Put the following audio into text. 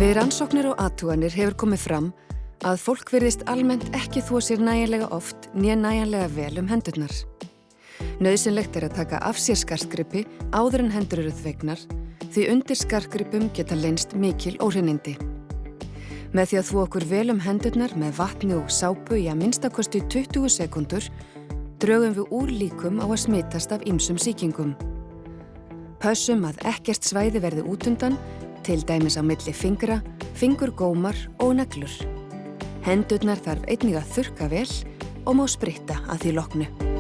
Við rannsóknir og athuganir hefur komið fram að fólk virðist almennt ekki þvo sér nægjanlega oft né nægjanlega vel hendurnar. Nauðsynlegt að taka af sér skartgripi áður en hendur eru þvegnar því undir skartgripum geta leynst mikil óhreinindi. Með því að þvo okkur vel hendurnar með vatni og sápu í að minnstakosti 20 sekúndur drögum við úr líkum á að smitast af ýmsum sýkingum. Pössum að ekkert svæði verði útundan, til dæmis á milli fingra, fingurgómar og neglur. Hendurnar þarf einnig að þurrka vel og má spritta að því loknu.